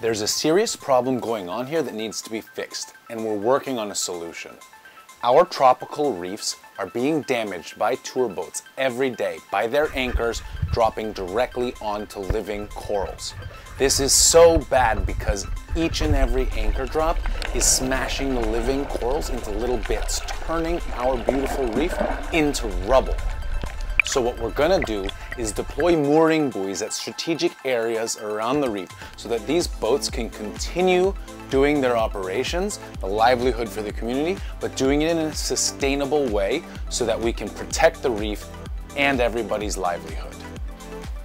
There's a serious problem going on here that needs to be fixed, and we're working on a solution. Our tropical reefs are being damaged by tour boats every day by their anchors dropping directly onto living corals. This is so bad because each and every anchor drop is smashing the living corals into little bits, turning our beautiful reef into rubble. So what we're gonna do is deploy mooring buoys at strategic areas around the reef so that these boats can continue doing their operations, the livelihood for the community, but doing it in a sustainable way so that we can protect the reef and everybody's livelihood.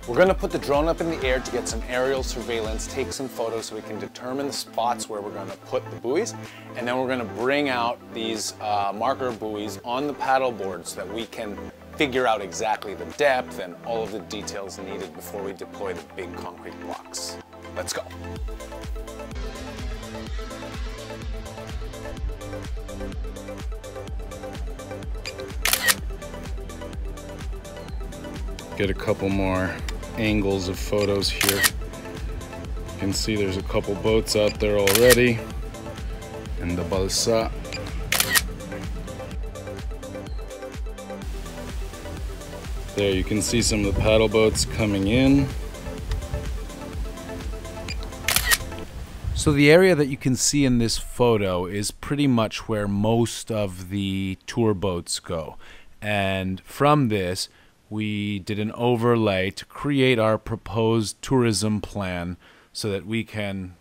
We're gonna put the drone up in the air to get some aerial surveillance, take some photos so we can determine the spots where we're gonna put the buoys, and then we're gonna bring out these marker buoys on the paddle board so that we can figure out exactly the depth and all of the details needed before we deploy the big concrete blocks. Let's go. Get a couple more angles of photos here. You can see there's a couple boats out there already in the balsa. There you can see some of the paddle boats coming in. So the area that you can see in this photo is pretty much where most of the tour boats go. And from this, we did an overlay to create our proposed tourism plan so that we can,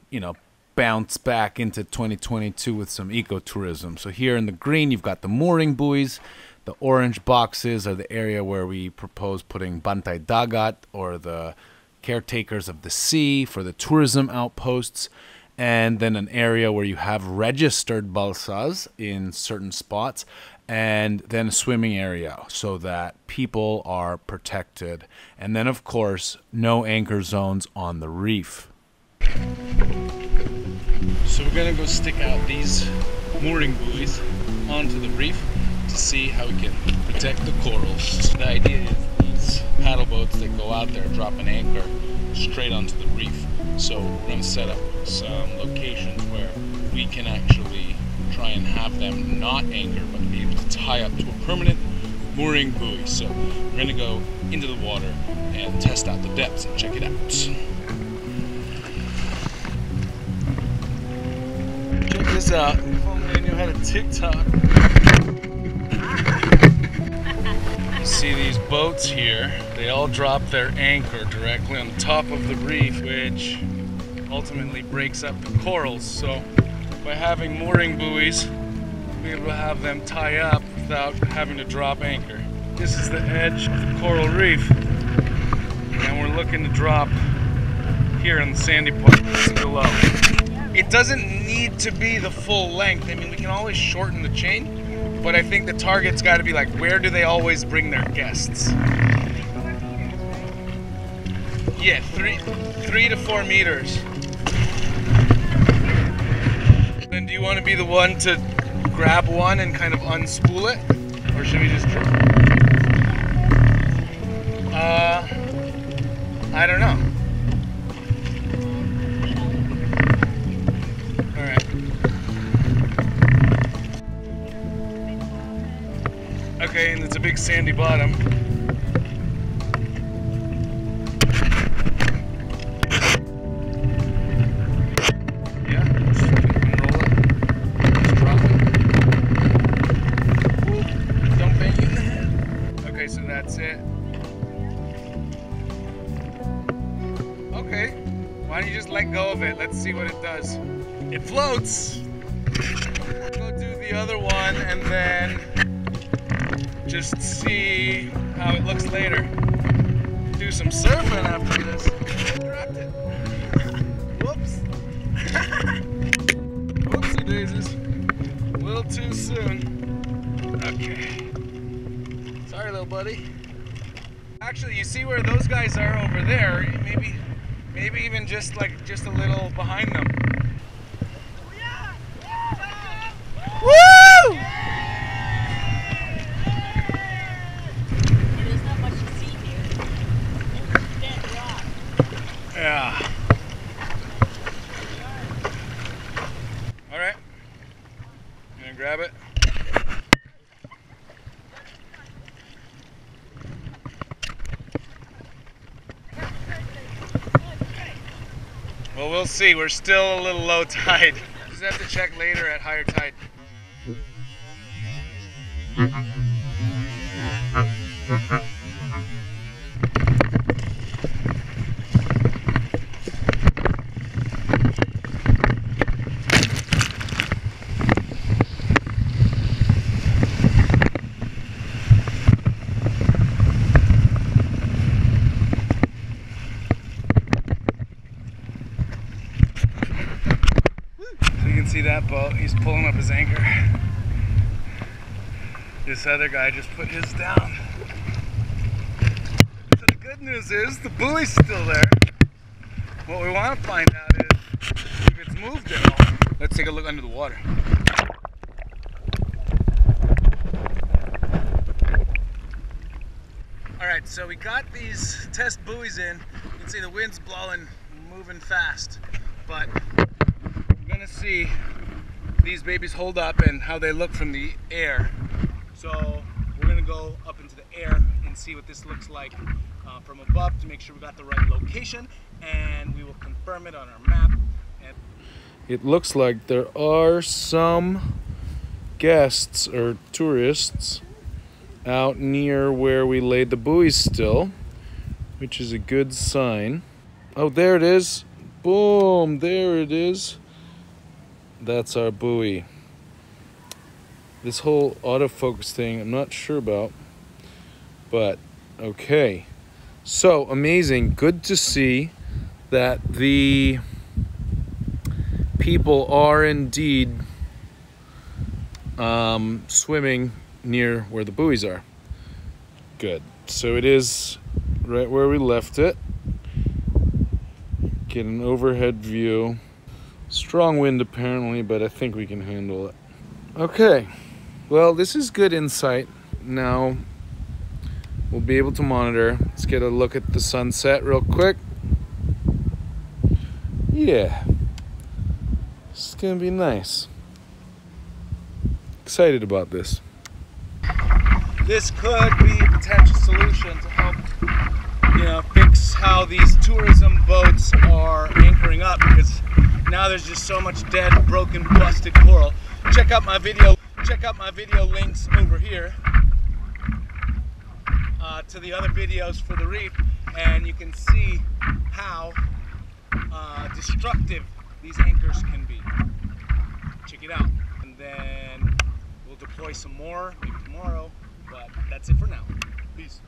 bounce back into 2022 with some ecotourism. So here in the green, you've got the mooring buoys. The orange boxes are the area where we propose putting Bantay Dagat, or the caretakers of the sea, for the tourism outposts. And then an area where you have registered balsas in certain spots, and then a swimming area so that people are protected. And then, of course, no anchor zones on the reef. So we're gonna go stick out these mooring buoys onto the reef to see how we can protect the corals. The idea is these paddle boats that go out there drop an anchor straight onto the reef. So we're going to set up some locations where we can actually try and have them not anchor but be able to tie up to a permanent mooring buoy. So we're going to go into the water and test out the depths and check it out. Check this out. If only I knew how to TikTok. You see these boats here, they all drop their anchor directly on the top of the reef, which ultimately breaks up the corals. So by having mooring buoys, we'll be able to have them tie up without having to drop anchor. This is the edge of the coral reef, and we're looking to drop here in the sandy part below. It doesn't need to be the full length. I mean, we can always shorten the chain. But I think the target's got to be like, where do they always bring their guests? Yeah, 3 to 4 meters. Then do you want to be the one to grab one and kind of unspool it? Or should we just try? I don't know. Okay, and it's a big sandy bottom. Yeah, just roll it. Just drop it. Whoop. Don't bang you in the head. Okay, so that's it. Okay, why don't you just let go of it? Let's see what it does. It floats. Go do the other one and then just see how it looks later. Do some surfing after this. Dropped it. Whoops. Whoopsie daisies. A little too soon. Okay. Sorry, little buddy. Actually, you see where those guys are over there? Maybe even just a little behind them. Woo! Yeah. Well, we'll see. We're still a little low tide. Just have to check later at higher tide. See that boat? He's pulling up his anchor. This other guy just put his down. So the good news is the buoy's still there. What we want to find out is if it's moved at all. Let's take a look under the water. Alright, so we got these test buoys in. You can see the wind's blowing, moving fast. But we're gonna see these babies hold up and how they look from the air. So we're gonna go up into the air and see what this looks like from above to make sure we got the right location, and we will confirm it on our map. And it looks like there are some guests or tourists out near where we laid the buoys still, which is a good sign. Oh, there it is. Boom, there it is. That's our buoy. This whole autofocus thing, I'm not sure about, but okay. So amazing, good to see that the people are indeed swimming near where the buoys are. Good, so it is right where we left it. Get an overhead view. Strong wind apparently, but I think we can handle it. Okay, well, this is good insight. Now we'll be able to monitor. Let's get a look at the sunset real quick. Yeah, it's gonna be nice. Excited about this. This could be a potential solution to help, fix how these tourism boats are anchoring up, because now there's just so much dead, broken, busted coral. Check out my video links over here to the other videos for the reef, and you can see how destructive these anchors can be. Check it out. And then we'll deploy some more maybe tomorrow, but that's it for now. Peace.